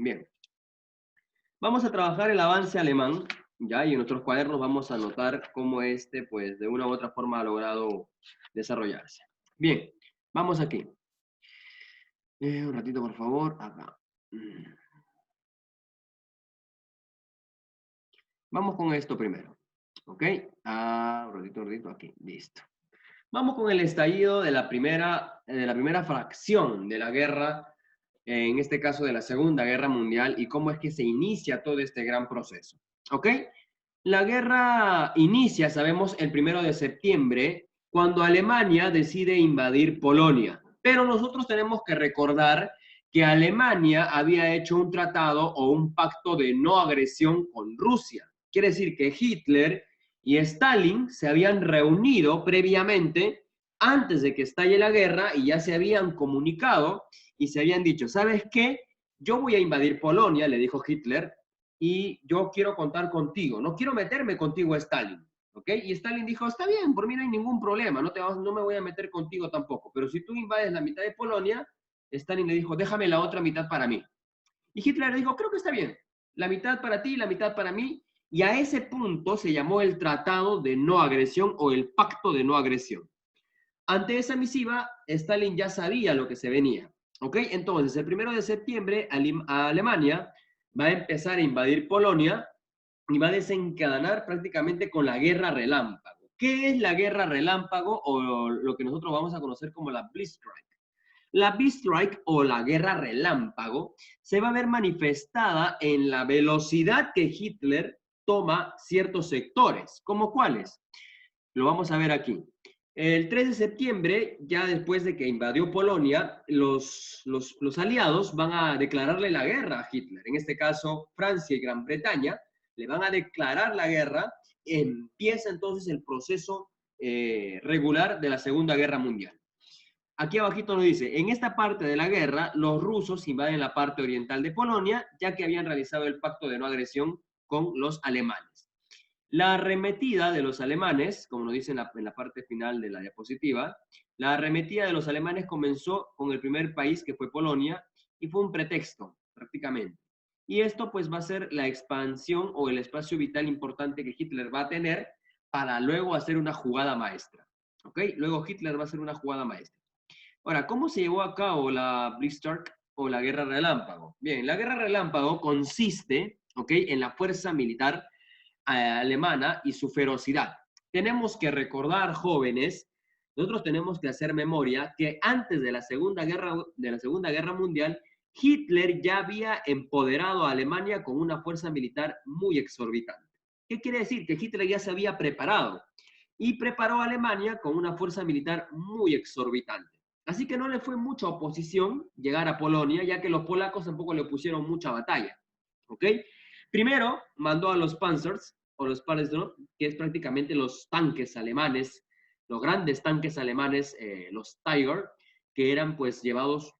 Bien. Vamos a trabajar el avance alemán, ¿ya? Y en nuestros cuadernos vamos a anotar cómo pues, de una u otra forma ha logrado desarrollarse. Bien, vamos aquí. Un ratito, por favor, acá. Vamos con esto primero, ¿ok? Un ratito, aquí, listo. Vamos con el estallido de la primera fracción de la guerra, en este caso de la Segunda Guerra Mundial, y cómo es que se inicia todo este gran proceso, ¿ok? La guerra inicia, sabemos, el 1 de septiembre, cuando Alemania decide invadir Polonia. Pero nosotros tenemos que recordar que Alemania había hecho un tratado o un pacto de no agresión con Rusia. Quiere decir que Hitler y Stalin se habían reunido previamente antes de que estalle la guerra y ya se habían comunicado y se habían dicho, ¿sabes qué? Yo voy a invadir Polonia, le dijo Hitler, y yo quiero contar contigo, no quiero meterme contigo, Stalin, ¿ok? Y Stalin dijo, está bien, por mí no hay ningún problema, no me voy a meter contigo tampoco, pero si tú invades la mitad de Polonia, Stalin le dijo, déjame la otra mitad para mí. Y Hitler le dijo, creo que está bien, la mitad para ti, la mitad para mí, y a ese punto se llamó el Tratado de No Agresión o el Pacto de No Agresión. Ante esa misiva, Stalin ya sabía lo que se venía, ¿ok? Entonces, el 1 de septiembre, Alemania va a empezar a invadir Polonia y va a desencadenar prácticamente con la guerra relámpago. ¿Qué es la guerra relámpago o lo que nosotros vamos a conocer como la Blitzkrieg? La Blitzkrieg o la guerra relámpago se va a ver manifestada en la velocidad que Hitler toma ciertos sectores. ¿Cómo cuáles? Lo vamos a ver aquí. El 3 de septiembre, ya después de que invadió Polonia, los aliados van a declararle la guerra a Hitler. En este caso, Francia y Gran Bretaña le van a declarar la guerra. Empieza entonces el proceso regular de la Segunda Guerra Mundial. Aquí abajito nos dice, en esta parte de la guerra, los rusos invaden la parte oriental de Polonia, ya que habían realizado el pacto de no agresión con los alemanes. La arremetida de los alemanes, como nos dice en la parte final de la diapositiva, la arremetida de los alemanes comenzó con el primer país, que fue Polonia, y fue un pretexto, prácticamente. Y esto pues va a ser la expansión o el espacio vital importante que Hitler va a tener para luego hacer una jugada maestra. ¿Ok? Luego Hitler va a hacer una jugada maestra. Ahora, ¿cómo se llevó a cabo la Blitzkrieg o la guerra relámpago? Bien, la guerra relámpago consiste, ¿ok?, en la fuerza militar alemana y su ferocidad. Tenemos que recordar, jóvenes, nosotros tenemos que hacer memoria que antes de la Segunda Guerra Mundial, Hitler ya había empoderado a Alemania con una fuerza militar muy exorbitante. ¿Qué quiere decir? Que Hitler ya se había preparado y preparó a Alemania con una fuerza militar muy exorbitante. Así que no le fue mucha oposición llegar a Polonia, ya que los polacos tampoco le pusieron mucha batalla. ¿Ok? Primero mandó a los Panzers, o los Panzer, que es prácticamente los tanques alemanes, los grandes tanques alemanes, los Tiger, que eran pues llevados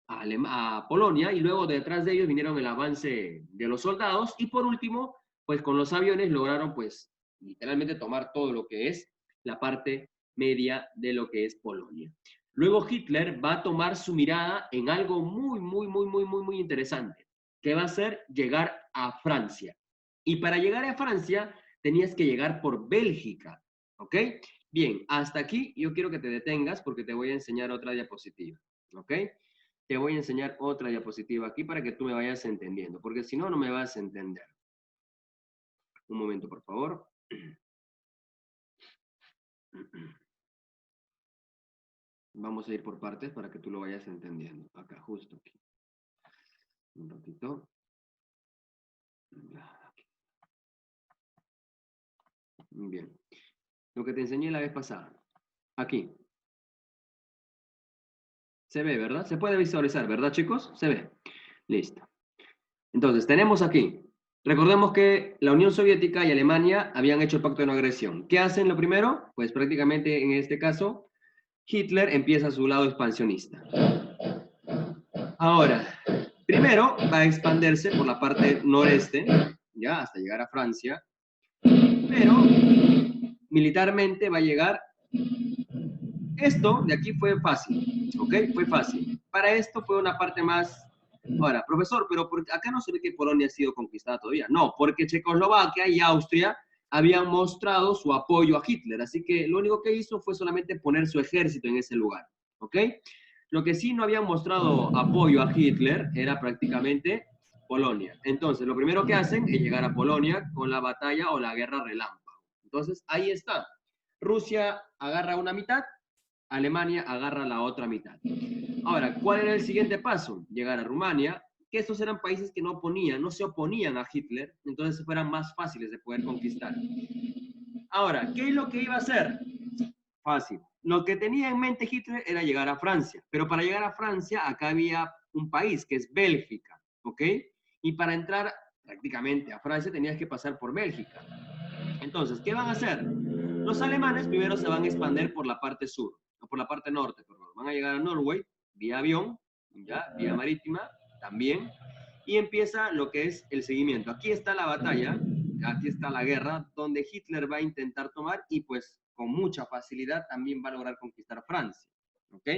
a Polonia, y luego detrás de ellos vinieron el avance de los soldados, y por último, pues con los aviones lograron pues literalmente tomar todo lo que es la parte media de lo que es Polonia. Luego Hitler va a tomar su mirada en algo muy interesante, que va a ser llegar a Francia. Y para llegar a Francia tenías que llegar por Bélgica, ¿ok? Bien, hasta aquí yo quiero que te detengas porque te voy a enseñar otra diapositiva, ¿ok? Te voy a enseñar otra diapositiva aquí para que tú me vayas entendiendo, porque si no, no me vas a entender. Un momento, por favor. Vamos a ir por partes para que tú lo vayas entendiendo. Acá, justo aquí. Un ratito. Bien. Lo que te enseñé la vez pasada. Aquí. Se ve, ¿verdad? Se puede visualizar, ¿verdad, chicos? Se ve. Listo. Entonces, tenemos aquí. Recordemos que la Unión Soviética y Alemania habían hecho el pacto de no agresión. ¿Qué hacen lo primero? Pues prácticamente en este caso, Hitler empieza su lado expansionista. Ahora, primero va a expandirse por la parte noreste, ya hasta llegar a Francia, pero militarmente va a llegar. Esto de aquí fue fácil, ¿ok? Fue fácil. Para esto fue una parte más Ahora, profesor, pero acá no se ve que Polonia ha sido conquistada todavía. No, porque Checoslovaquia y Austria habían mostrado su apoyo a Hitler, así que lo único que hizo fue solamente poner su ejército en ese lugar, ¿ok? Lo que sí no habían mostrado apoyo a Hitler era prácticamente Polonia. Entonces, lo primero que hacen es llegar a Polonia con la batalla o la guerra relámpago. Entonces, ahí está. Rusia agarra una mitad, Alemania agarra la otra mitad. Ahora, ¿cuál era el siguiente paso? Llegar a Rumania, que estos eran países que no se oponían a Hitler, entonces fueran más fáciles de poder conquistar. Ahora, ¿qué es lo que iba a hacer? Fácil. Lo que tenía en mente Hitler era llegar a Francia, pero para llegar a Francia acá había un país que es Bélgica, ¿ok? Y para entrar prácticamente a Francia tenías que pasar por Bélgica. Entonces, ¿qué van a hacer? Los alemanes primero se van a expandir por la parte sur, o por la parte norte, perdón. Van a llegar a Norway vía avión, ya, vía marítima también, y empieza lo que es el seguimiento. Aquí está la batalla, aquí está la guerra, donde Hitler va a intentar tomar y pues con mucha facilidad también va a lograr conquistar Francia, ¿ok?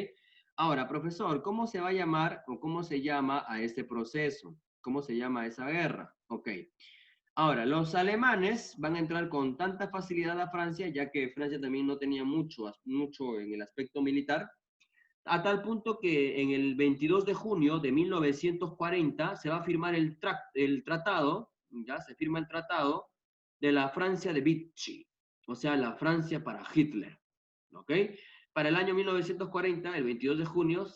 Ahora, profesor, ¿cómo se va a llamar o cómo se llama a este proceso? ¿Cómo se llama esa guerra? Ok. Ahora, los alemanes van a entrar con tanta facilidad a Francia, ya que Francia también no tenía mucho en el aspecto militar, a tal punto que en el 22 de junio de 1940 se va a firmar el tratado, ya se firma el tratado de la Francia de Vichy, o sea, la Francia para Hitler, ¿ok? Para el año 1940, el 22 de junio,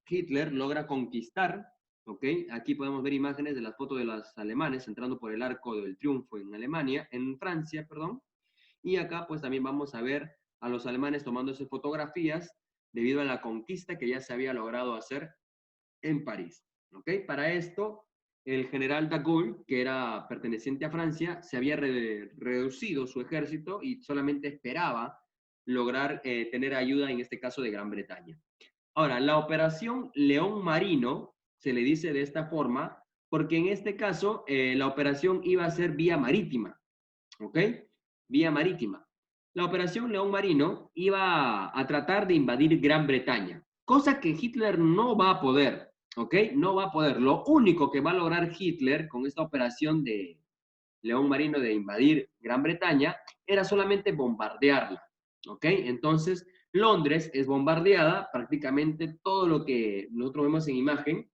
Hitler logra conquistar, ¿ok? Aquí podemos ver imágenes de las fotos de los alemanes entrando por el Arco del Triunfo en Alemania, en Francia, perdón, y acá pues también vamos a ver a los alemanes tomándose fotografías debido a la conquista que ya se había logrado hacer en París. ¿Ok? Para esto, el general de Gaulle, que era perteneciente a Francia, se había reducido su ejército y solamente esperaba lograr tener ayuda, en este caso de Gran Bretaña. Ahora, la operación León Marino se le dice de esta forma porque en este caso la operación iba a ser vía marítima, ¿ok? Vía marítima. La operación León Marino iba a tratar de invadir Gran Bretaña, cosa que Hitler no va a poder, ¿ok? No va a poder. Lo único que va a lograr Hitler con esta operación de León Marino de invadir Gran Bretaña era solamente bombardearla, ¿ok? Entonces, Londres es bombardeada, prácticamente todo lo que nosotros vemos en imagen,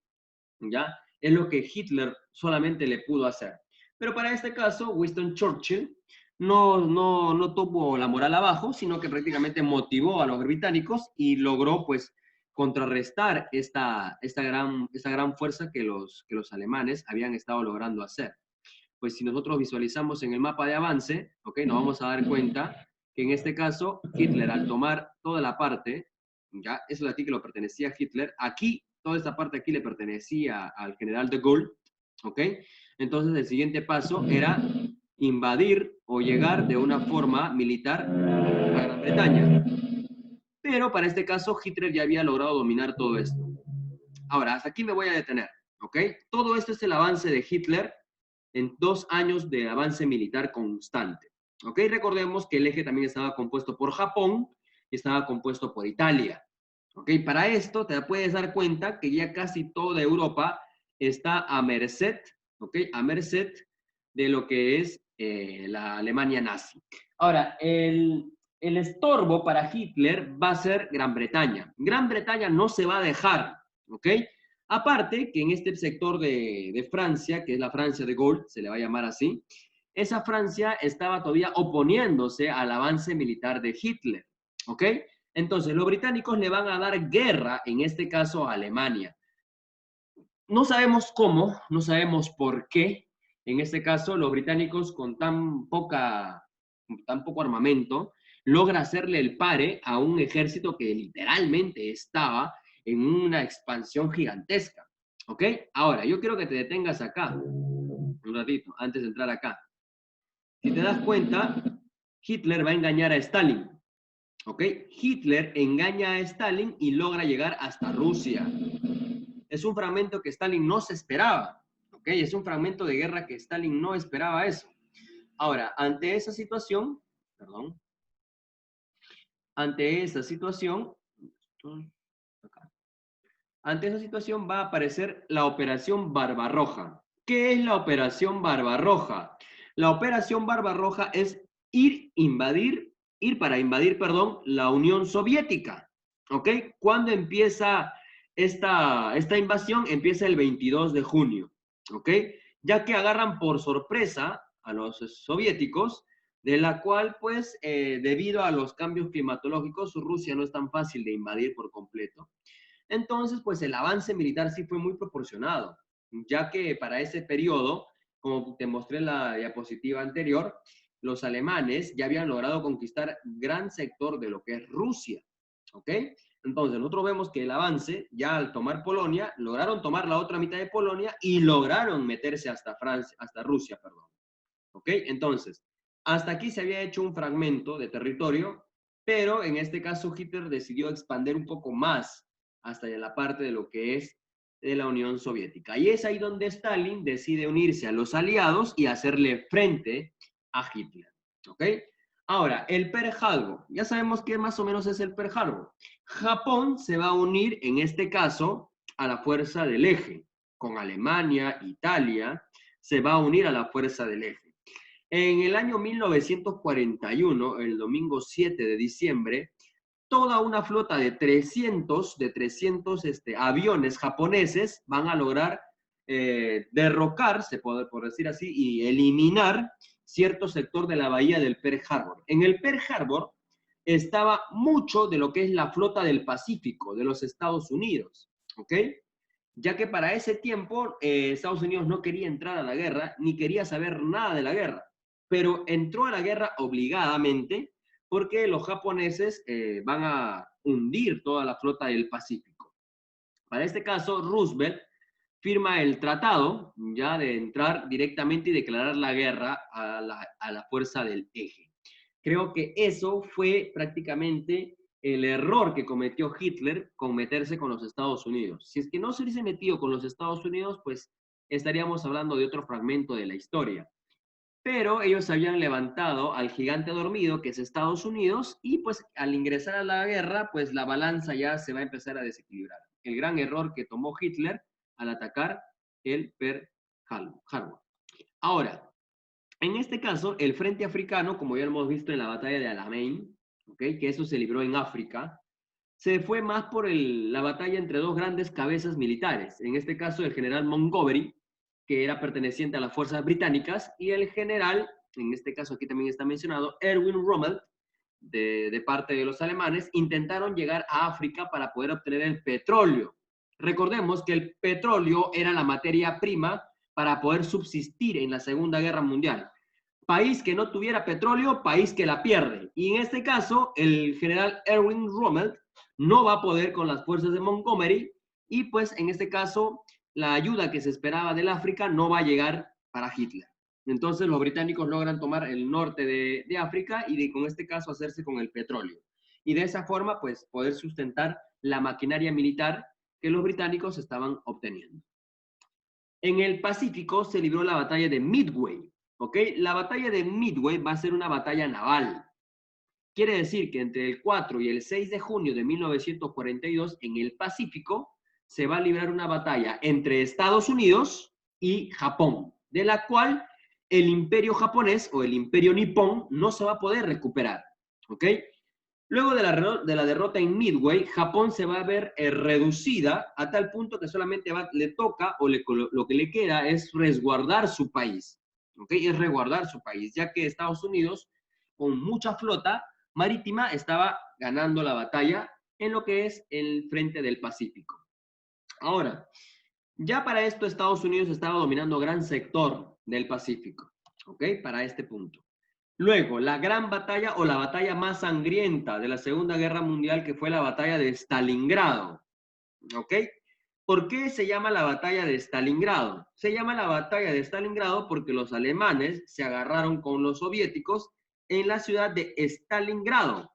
¿ya? Es lo que Hitler solamente le pudo hacer. Pero para este caso, Winston Churchill no tuvo la moral abajo, sino que prácticamente motivó a los británicos y logró, pues, contrarrestar esta gran fuerza que los alemanes habían estado logrando hacer. Pues si nosotros visualizamos en el mapa de avance, ¿ok? Nos vamos a dar cuenta que en este caso, Hitler, al tomar toda la parte, ya, eso de aquí que lo pertenecía a Hitler, aquí, toda esta parte aquí le pertenecía al general de Gaulle, ¿ok? Entonces el siguiente paso era invadir o llegar de una forma militar a Gran Bretaña. Pero para este caso, Hitler ya había logrado dominar todo esto. Ahora, hasta aquí me voy a detener, ¿ok? Todo esto es el avance de Hitler en 2 años de avance militar constante. ¿Ok? Recordemos que el eje también estaba compuesto por Japón y estaba compuesto por Italia. ¿Ok? Para esto te puedes dar cuenta que ya casi toda Europa está a merced, ¿ok? A merced de lo que es la Alemania nazi. Ahora, el estorbo para Hitler va a ser Gran Bretaña. Gran Bretaña no se va a dejar, ¿ok? Aparte que en este sector de Francia, que es la Francia de Gaulle, se le va a llamar así, esa Francia estaba todavía oponiéndose al avance militar de Hitler, ¿ok? Entonces, los británicos le van a dar guerra, en este caso a Alemania. No sabemos cómo, no sabemos por qué, en este caso, los británicos con tan poco armamento, logra hacerle el pare a un ejército que literalmente estaba en una expansión gigantesca. ¿Ok? Ahora, yo quiero que te detengas acá, un ratito, antes de entrar acá. Si te das cuenta, Hitler va a engañar a Stalin. ¿Ok? Hitler engaña a Stalin y logra llegar hasta Rusia. Es un fragmento que Stalin no se esperaba. ¿Ok? Es un fragmento de guerra que Stalin no esperaba eso. Ahora, ante esa situación, perdón, ante esa situación, ante esa situación va a aparecer la Operación Barbarroja. ¿Qué es la Operación Barbarroja? La Operación Barbarroja es ir para invadir, perdón, la Unión Soviética. ¿Ok? ¿Cuándo empieza esta invasión? Empieza el 22 de junio. ¿Ok? Ya que agarran por sorpresa a los soviéticos, de la cual, pues, debido a los cambios climatológicos, Rusia no es tan fácil de invadir por completo. Entonces, pues el avance militar sí fue muy proporcionado, ya que para ese periodo, como te mostré en la diapositiva anterior, los alemanes ya habían logrado conquistar gran sector de lo que es Rusia, ¿ok? Entonces, nosotros vemos que el avance, ya al tomar Polonia, lograron tomar la otra mitad de Polonia y lograron meterse hasta Francia, hasta Rusia, perdón, ¿ok? Entonces, hasta aquí se había hecho un fragmento de territorio, pero en este caso Hitler decidió expandir un poco más hasta la parte de lo que es de la Unión Soviética. Y es ahí donde Stalin decide unirse a los aliados y hacerle frente a Hitler, ¿ok? Ahora, el Pearl Harbor. Ya sabemos qué más o menos es el Pearl Harbor. Japón se va a unir, en este caso, a la fuerza del eje, con Alemania, Italia, se va a unir a la fuerza del eje. En el año 1941, el domingo 7 de diciembre, toda una flota de 300 aviones japoneses van a lograr derrocar, por decir así, y eliminar cierto sector de la bahía del Pearl Harbor. En el Pearl Harbor estaba mucho de lo que es la flota del Pacífico de los Estados Unidos, ¿ok? Ya que para ese tiempo Estados Unidos no quería entrar a la guerra, ni quería saber nada de la guerra, pero entró a la guerra obligadamente porque los japoneses van a hundir toda la flota del Pacífico. Para este caso, Roosevelt firma el tratado ya de entrar directamente y declarar la guerra a la fuerza del eje. Creo que eso fue prácticamente el error que cometió Hitler con meterse con los Estados Unidos. Si es que no se hubiese metido con los Estados Unidos, pues estaríamos hablando de otro fragmento de la historia. Pero ellos habían levantado al gigante dormido, que es Estados Unidos, y pues al ingresar a la guerra, pues la balanza ya se va a empezar a desequilibrar. El gran error que tomó Hitler al atacar el Pearl Harbor. Ahora, en este caso, el Frente Africano, como ya lo hemos visto en la batalla de Alamein, ¿okay? Que eso se libró en África, se fue más por la batalla entre dos grandes cabezas militares. En este caso, el general Montgomery, que era perteneciente a las fuerzas británicas, y el general, en este caso aquí también está mencionado, Erwin Rommel, de parte de los alemanes, intentaron llegar a África para poder obtener el petróleo. Recordemos que el petróleo era la materia prima para poder subsistir en la Segunda Guerra Mundial. País que no tuviera petróleo, país que la pierde. Y en este caso, el general Erwin Rommel no va a poder con las fuerzas de Montgomery y pues en este caso la ayuda que se esperaba del África no va a llegar para Hitler. Entonces los británicos logran tomar el norte de África y con este caso hacerse con el petróleo. Y de esa forma pues poder sustentar la maquinaria militar que los británicos estaban obteniendo. En el Pacífico se libró la batalla de Midway, ¿ok? La batalla de Midway va a ser una batalla naval. Quiere decir que entre el 4 y el 6 de junio de 1942 en el Pacífico se va a librar una batalla entre Estados Unidos y Japón, de la cual el imperio japonés o el imperio nipón no se va a poder recuperar, ¿ok? Luego de la derrota en Midway, Japón se va a ver reducida a tal punto que solamente le toca o lo que le queda es resguardar su país, ¿ok? Es resguardar su país, ya que Estados Unidos, con mucha flota marítima, estaba ganando la batalla en lo que es el frente del Pacífico. Ahora, ya para esto Estados Unidos estaba dominando gran sector del Pacífico, ¿ok? Para este punto. Luego, la gran batalla o la batalla más sangrienta de la Segunda Guerra Mundial, que fue la batalla de Stalingrado. ¿Ok? ¿Por qué se llama la batalla de Stalingrado? Se llama la batalla de Stalingrado porque los alemanes se agarraron con los soviéticos en la ciudad de Stalingrado.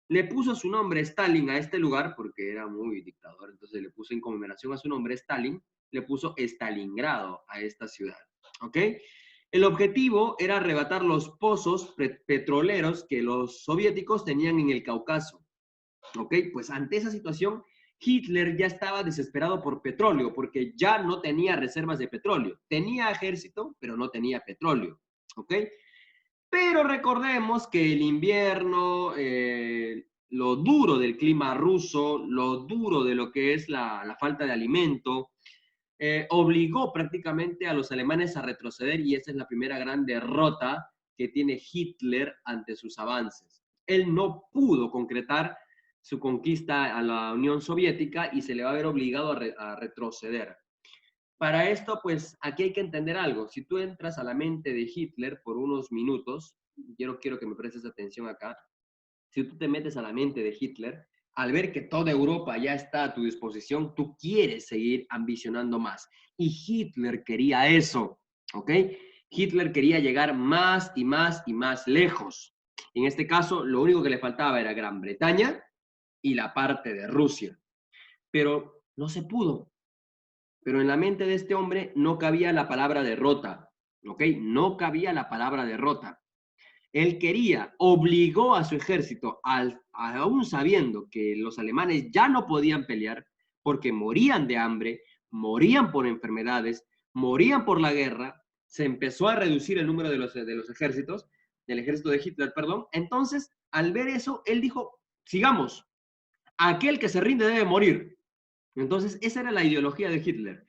Le puso su nombre Stalin a este lugar porque era muy dictador, entonces le puso en conmemoración a su nombre Stalin, le puso Stalingrado a esta ciudad. ¿Ok? El objetivo era arrebatar los pozos petroleros que los soviéticos tenían en el Cáucaso. ¿Ok? Pues ante esa situación, Hitler ya estaba desesperado por petróleo, porque ya no tenía reservas de petróleo. Tenía ejército, pero no tenía petróleo, ¿ok? Pero recordemos que el invierno, lo duro del clima ruso, lo duro de lo que es la falta de alimento, obligó prácticamente a los alemanes a retroceder y esa es la primera gran derrota que tiene Hitler ante sus avances. Él no pudo concretar su conquista a la Unión Soviética y se le va a ver obligado a retroceder. Para esto, pues aquí hay que entender algo. Si tú entras a la mente de Hitler por unos minutos, quiero que me prestes atención acá, si tú te metes a la mente de Hitler, al ver que toda Europa ya está a tu disposición, tú quieres seguir ambicionando más. Y Hitler quería eso, ¿ok? Hitler quería llegar más y más y más lejos. En este caso, lo único que le faltaba era Gran Bretaña y la parte de Rusia. Pero no se pudo. Pero en la mente de este hombre no cabía la palabra derrota, ¿ok? No cabía la palabra derrota. Él quería, obligó a su ejército, aún sabiendo que los alemanes ya no podían pelear porque morían de hambre, morían por enfermedades, morían por la guerra, se empezó a reducir el número de los ejércitos, del ejército de Hitler, perdón. Entonces, al ver eso, él dijo, sigamos, aquel que se rinde debe morir. Entonces, esa era la ideología de Hitler.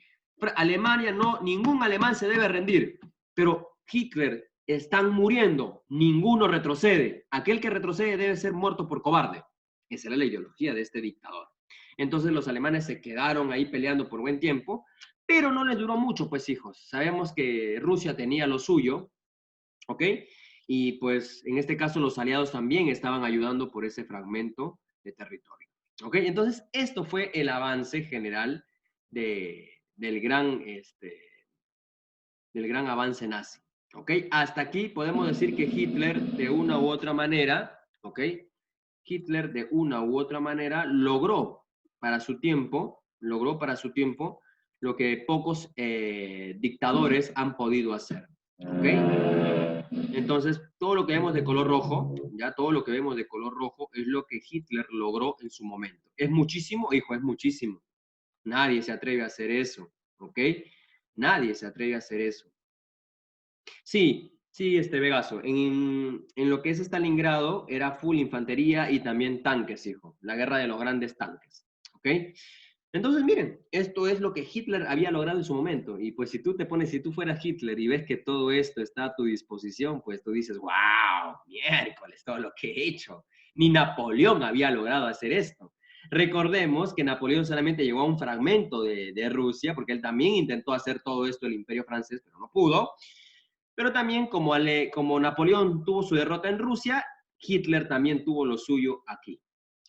Alemania, no, ningún alemán se debe rendir, pero Hitler, están muriendo, ninguno retrocede. Aquel que retrocede debe ser muerto por cobarde. Esa era la ideología de este dictador. Entonces los alemanes se quedaron ahí peleando por buen tiempo, pero no les duró mucho, pues hijos. Sabemos que Rusia tenía lo suyo, ¿ok? Y pues en este caso los aliados también estaban ayudando por ese fragmento de territorio. ¿Ok? Entonces, esto fue el avance general del gran avance nazi. ¿Ok? Hasta aquí podemos decir que Hitler, de una u otra manera, ¿ok? Hitler, de una u otra manera, logró para su tiempo lo que pocos dictadores han podido hacer. ¿Ok? Entonces, todo lo que vemos de color rojo, ya todo lo que vemos de color rojo es lo que Hitler logró en su momento. ¿Es muchísimo? Hijo, es muchísimo. Nadie se atreve a hacer eso, ¿ok? Nadie se atreve a hacer eso. Sí, sí, Vegaso. En lo que es Stalingrado era full infantería y también tanques, hijo. La guerra de los grandes tanques, ¿ok? Entonces, miren, esto es lo que Hitler había logrado en su momento. Y pues si tú fueras Hitler y ves que todo esto está a tu disposición, pues tú dices, wow, miércoles, todo lo que he hecho. Ni Napoleón había logrado hacer esto. Recordemos que Napoleón solamente llegó a un fragmento de Rusia, porque él también intentó hacer todo esto el Imperio francés, pero no pudo. Pero también como Napoleón tuvo su derrota en Rusia, Hitler también tuvo lo suyo aquí.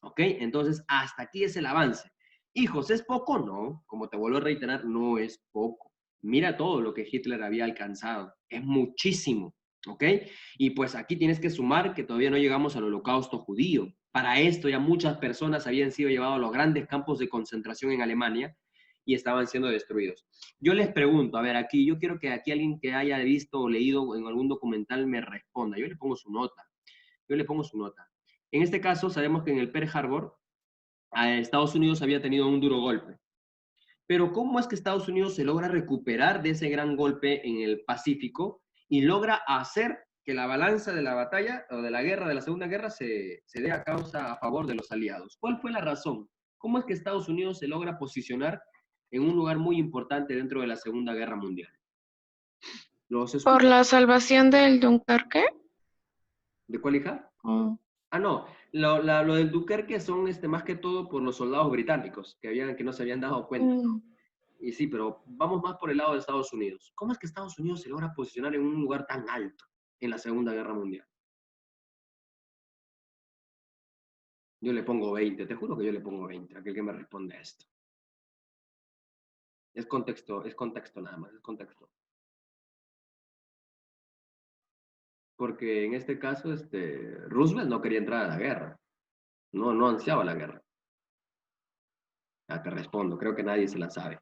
¿Ok? Entonces, hasta aquí es el avance. Hijos, ¿es poco? No, como te vuelvo a reiterar, no es poco. Mira todo lo que Hitler había alcanzado. Es muchísimo. ¿Ok? Y pues aquí tienes que sumar que todavía no llegamos al holocausto judío. Para esto ya muchas personas habían sido llevadas a los grandes campos de concentración en Alemania y estaban siendo destruidos. Yo les pregunto, a ver, aquí, yo quiero que aquí alguien que haya visto o leído en algún documental me responda. Yo le pongo su nota. Yo le pongo su nota. En este caso, sabemos que en el Pearl Harbor, Estados Unidos había tenido un duro golpe. Pero ¿cómo es que Estados Unidos se logra recuperar de ese gran golpe en el Pacífico y logra hacer que la balanza de la batalla o de la guerra, de la Segunda Guerra, se dé a causa a favor de los aliados? ¿Cuál fue la razón? ¿Cómo es que Estados Unidos se logra posicionar en un lugar muy importante dentro de la Segunda Guerra Mundial? ¿Los Por escucho? la salvación del Dunkerque. ¿De cuál, hija? Mm, Ah, no, lo del Dunkerque son más que todo por los soldados británicos que no se habían dado cuenta, ¿no? mm. Y sí, pero vamos más por el lado de Estados Unidos. ¿Cómo es que Estados Unidos se logra posicionar en un lugar tan alto en la Segunda Guerra Mundial? Yo le pongo 20, te juro que yo le pongo 20 a aquel que me responde a esto. Es contexto nada más, es contexto. Porque en este caso, Roosevelt no quería entrar a la guerra, no ansiaba la guerra. Ya te respondo, creo que nadie se la sabe.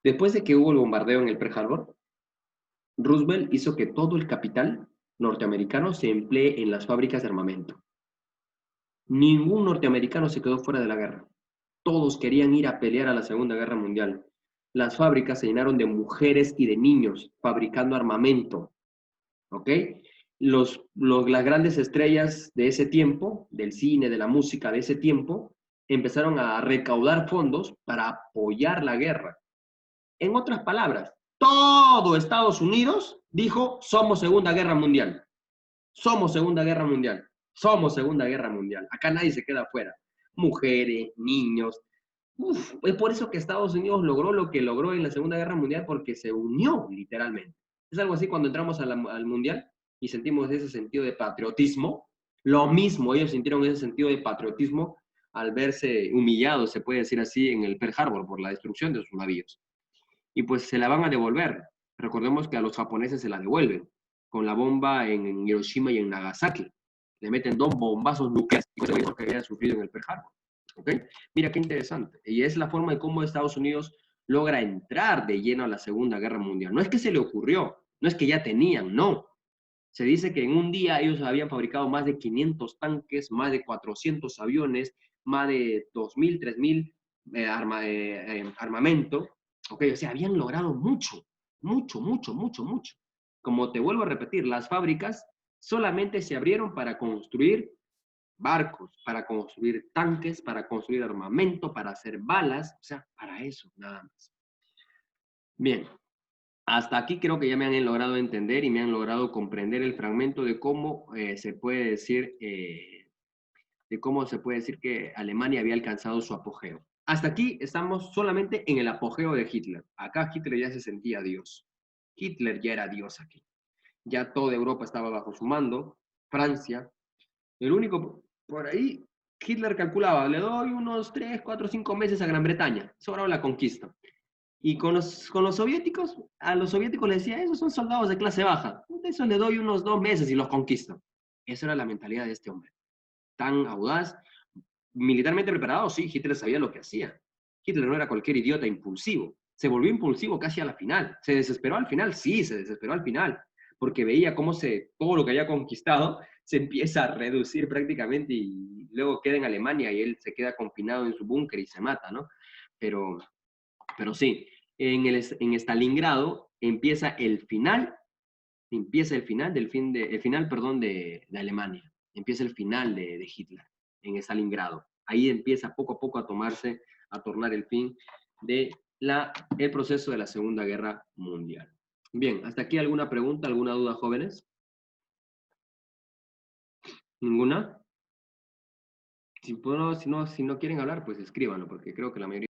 Después de que hubo el bombardeo en el Pearl Harbor, Roosevelt hizo que todo el capital norteamericano se emplee en las fábricas de armamento. Ningún norteamericano se quedó fuera de la guerra. Todos querían ir a pelear a la Segunda Guerra Mundial. Las fábricas se llenaron de mujeres y de niños fabricando armamento, ¿ok? Las grandes estrellas de ese tiempo, del cine, de la música de ese tiempo, empezaron a recaudar fondos para apoyar la guerra. En otras palabras, todo Estados Unidos dijo, somos Segunda Guerra Mundial, somos Segunda Guerra Mundial, somos Segunda Guerra Mundial. Acá nadie se queda afuera. Mujeres, niños. Uf, es por eso que Estados Unidos logró lo que logró en la Segunda Guerra Mundial, porque se unió literalmente. Es algo así cuando entramos al Mundial y sentimos ese sentido de patriotismo. Lo mismo, ellos sintieron ese sentido de patriotismo al verse humillados, se puede decir así, en el Pearl Harbor por la destrucción de sus navíos. Y pues se la van a devolver. Recordemos que a los japoneses se la devuelven con la bomba en Hiroshima y en Nagasaki. Le meten 2 bombazos nucleares que habían sufrido en el Pearl Harbor. ¿Okay? Mira qué interesante. Y es la forma de cómo Estados Unidos logra entrar de lleno a la Segunda Guerra Mundial. No es que se le ocurrió, no es que ya tenían, no. Se dice que en un día ellos habían fabricado más de 500 tanques, más de 400 aviones, más de 2.000, 3.000 armamento. Okay, o sea, habían logrado mucho, mucho, mucho, mucho, mucho. Como te vuelvo a repetir, las fábricas solamente se abrieron para construir barcos, para construir tanques, para construir armamento, para hacer balas, o sea, para eso, nada más. Bien, hasta aquí creo que ya me han logrado entender y me han logrado comprender el fragmento de cómo se puede decir que Alemania había alcanzado su apogeo. Hasta aquí estamos solamente en el apogeo de Hitler. Acá Hitler ya se sentía Dios. Hitler ya era Dios aquí. Ya toda Europa estaba bajo su mando, Francia. El único, por ahí, Hitler calculaba, le doy unos 3, 4, 5 meses a Gran Bretaña, sobraba la conquista. Y con los soviéticos, a los soviéticos les decía, esos son soldados de clase baja, eso le doy unos 2 meses y los conquisto. Esa era la mentalidad de este hombre, tan audaz, militarmente preparado, sí, Hitler sabía lo que hacía. Hitler no era cualquier idiota impulsivo, se volvió impulsivo casi a la final. ¿Se desesperó al final? Sí, se desesperó al final, porque veía cómo todo lo que había conquistado se empieza a reducir prácticamente y luego queda en Alemania y él se queda confinado en su búnker y se mata, ¿no? Pero, pero sí, en Stalingrado empieza el final, perdón, de Alemania, empieza el final de Hitler en Stalingrado. Ahí empieza poco a poco a tornar el fin el proceso de la Segunda Guerra Mundial. Bien, hasta aquí alguna pregunta, alguna duda, jóvenes. ¿Ninguna? Si no quieren hablar, pues escríbanlo, porque creo que la mayoría